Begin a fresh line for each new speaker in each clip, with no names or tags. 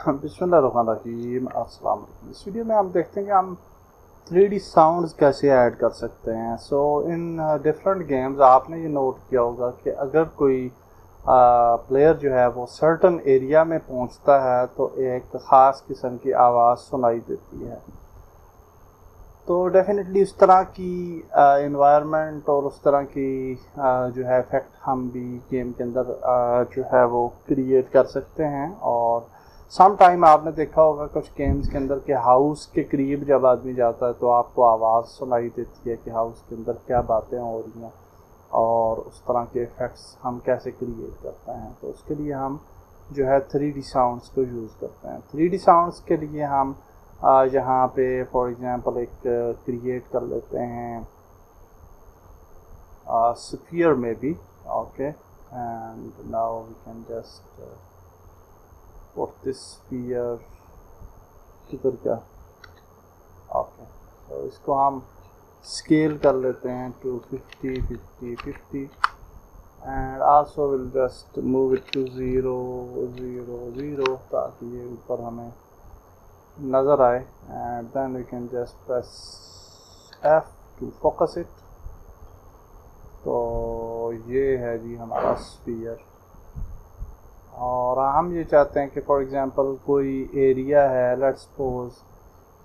बिस्मिल्लाहिर्रहमानिर्रहीम। अस्सलाम वालेकुम। इस वीडियो में हम देखते हैं कि हम 3D साउंड्स कैसे ऐड कर सकते हैं। सो इन डिफरेंट गेम्स आपने ये नोट किया होगा कि अगर कोई प्लेयर जो है वो सर्टन एरिया में पहुंचता है तो एक ख़ास किस्म की आवाज़ सुनाई देती है। तो डेफिनेटली उस तरह की इन्वायरमेंट और उस तरह की जो है इफ़ेक्ट हम भी गेम के अंदर जो है वो क्रिएट कर सकते हैं। और सम टाइम आपने देखा होगा कुछ गेम्स के अंदर कि हाउस के करीब जब आदमी जाता है तो आपको आवाज़ सुनाई देती है कि हाउस के अंदर क्या बातें हो रही हैं, और उस तरह के इफ़ेक्ट्स हम कैसे क्रिएट करते हैं। तो उसके लिए हम जो है 3D साउंड्स को यूज़ करते हैं। 3D साउंड्स के लिए हम यहाँ पे फॉर एग्ज़ाम्पल एक क्रिएट कर लेते हैं स्फीयर में भी। Okay, and now we can just put this sphere किधर क्या। ओके, तो इसको हम स्केल कर लेते हैं to 50 50 50 and also will just move it to 0 0 0 ताकि ये ऊपर हमें नज़र आए। And then we can just press F to focus it. तो ये है जी हमारा स्फीयर, और हम ये चाहते हैं कि फॉर एग्ज़ाम्पल कोई एरिया है, लेट्स सपोज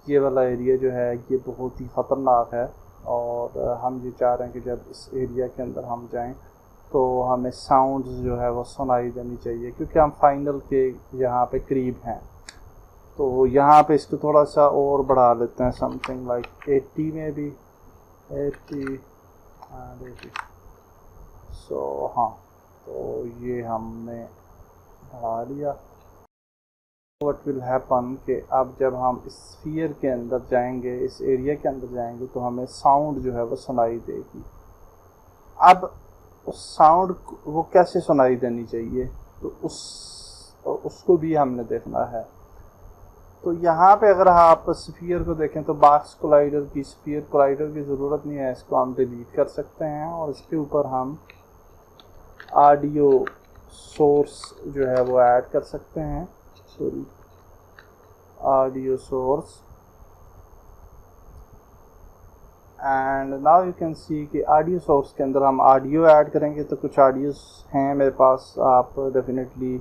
ये वाला एरिया जो है ये बहुत ही ख़तरनाक है, और हम ये चाह रहे हैं कि जब इस एरिया के अंदर हम जाएं तो हमें साउंड्स जो है वो सुनाई देनी चाहिए, क्योंकि हम फाइनल के यहाँ पे करीब हैं। तो यहाँ पे इसको थोड़ा सा और बढ़ा लेते हैं, समथिंग लाइक 80 में भी 80 एंड 80। सो हाँ, तो ये हमने बढ़ा लिया। व्हाट विल हैपन कि अब जब हम इस स्फीयर के अंदर जाएंगे, इस एरिया के अंदर जाएंगे, तो हमें साउंड जो है वो सुनाई देगी। अब उस साउंड वो कैसे सुनाई देनी चाहिए, तो उसको भी हमने देखना है। तो यहाँ पे अगर आप स्फीयर को देखें तो बॉक्स कोलाइडर की, स्फीयर कोलाइडर की ज़रूरत नहीं है, इसको हम डिलीट कर सकते हैं। और इसके ऊपर हम ऑडियो सोर्स जो है वो ऐड कर सकते हैं। Sorry, audio source. And now you can see कि ऑडियो सोर्स के अंदर हम ऑडियो ऐड करेंगे। तो कुछ ऑडियोस हैं मेरे पास, आप डेफिनेटली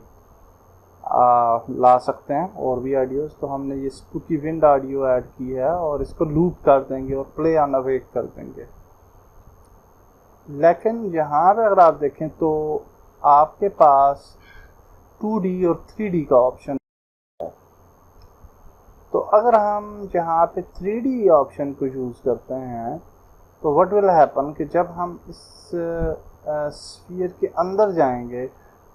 ला सकते हैं और भी ऑडियोस। तो हमने ये स्पूकी विंड ऑडियो ऐड की है और इसको लूप कर देंगे और प्ले ऑन अवेक कर देंगे। लेकिन यहाँ पे अगर आप देखें तो आपके पास 2D और 3D का ऑप्शन है। तो अगर हम यहाँ पे 3D ऑप्शन को यूज़ करते हैं तो व्हाट विल हैपन कि जब हम इस स्फीयर के अंदर जाएंगे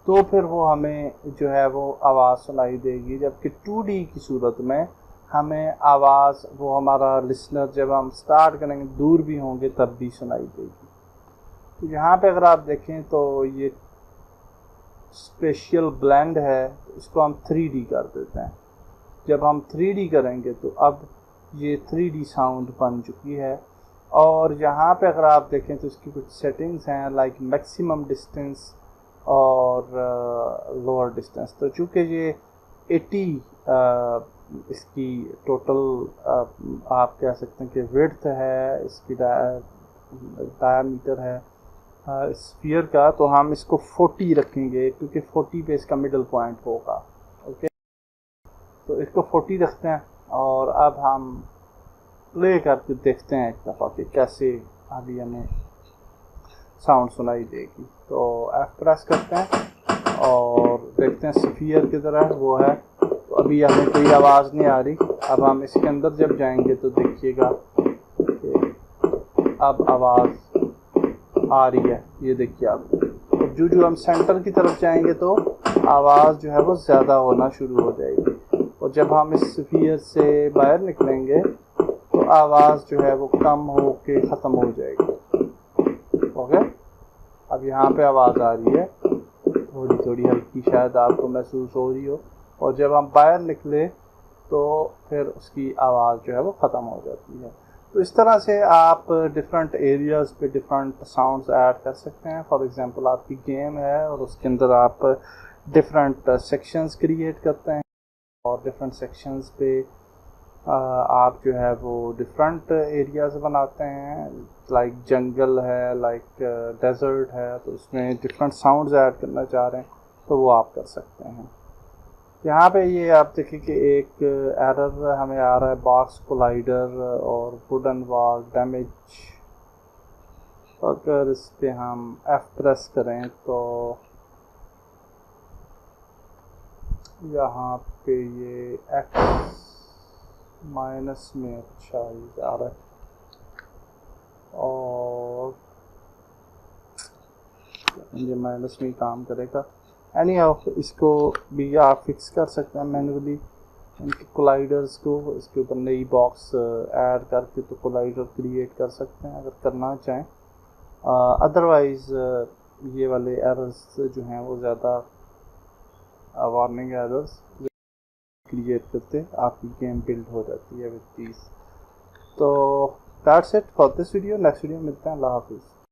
तो फिर वो हमें जो है वो आवाज़ सुनाई देगी, जबकि 2D की सूरत में हमें आवाज़ वो हमारा लिसनर जब हम स्टार्ट करेंगे दूर भी होंगे तब भी सुनाई देगी। तो यहाँ पे अगर आप देखें तो ये स्पेशियल ब्लेंड है, तो इसको हम 3D कर देते हैं। जब हम 3D करेंगे तो अब ये 3D साउंड बन चुकी है। और यहाँ पे अगर आप देखें तो इसकी कुछ सेटिंग्स हैं, लाइक मैक्सिमम डिस्टेंस और लोअर डिस्टेंस। तो चूँकि ये 80 इसकी टोटल आप कह सकते हैं कि विड्थ है, इसकी डायामीटर है स्फीयर का, तो हम इसको 40 रखेंगे क्योंकि 40 पे इसका मिडल पॉइंट होगा। ओके, तो इसको 40 रखते हैं और अब हम प्ले करके देखते हैं एक दफ़ा कि कैसे अभी हमें साउंड सुनाई देगी। तो F प्रेस करते हैं और देखते हैं स्फीयर की तरह वो है। तो अभी हमें कोई आवाज़ नहीं आ रही। अब हम इसके अंदर जब जाएंगे तो देखिएगा कि अब आवाज़ आ रही है, ये देखिए आप। तो जो हम सेंटर की तरफ जाएंगे तो आवाज़ जो है वो ज़्यादा होना शुरू हो जाएगी, और जब हम इस स्फीयर से बाहर निकलेंगे तो आवाज़ जो है वो कम हो के ख़त्म हो जाएगी। ओके, अब यहाँ पे आवाज़ आ रही है, थोड़ी थोड़ी हल्की शायद आपको महसूस हो रही हो, और जब हम बाहर निकले तो फिर उसकी आवाज़ जो है वो ख़त्म हो जाती है। तो इस तरह से आप डिफरेंट एरियाज़ पे डिफरेंट साउंड्स ऐड कर सकते हैं। फॉर एग्जांपल आपकी गेम है और उसके अंदर आप डिफरेंट सेक्शंस क्रिएट करते हैं। और डिफरेंट सेक्शंस पे आप जो है वो डिफरेंट एरियाज़ बनाते हैं, लाइक जंगल है, लाइक डेजर्ट है, तो उसमें डिफरेंट साउंड्स ऐड करना चाह रहे हैं तो वो आप कर सकते हैं। यहाँ पे ये आप देखिए कि एक एरर हमें आ रहा है, बॉक्स कोलाइडर और वुडन वॉल डैमेज। अगर इस पे हम F प्रेस करें तो यहाँ पे ये X माइनस में अच्छा ये जा रहा है, और ये माइनस में ही काम करेगा। एनी हाउ इसको भी आप फिक्स कर सकते हैं मैनुअली, इनके कोलाइडर्स को इसके ऊपर नई बॉक्स ऐड करके तो कोलाइडर क्रिएट कर सकते हैं अगर करना चाहें। अदरवाइज़ ये वाले एरर्स जो हैं वो ज़्यादा वार्निंग एरर्स क्रिएट करते आपकी गेम बिल्ड हो जाती है विद दीज। तो that's it for this video. Next video मिलते हैं। अल्लाह हाफिज़।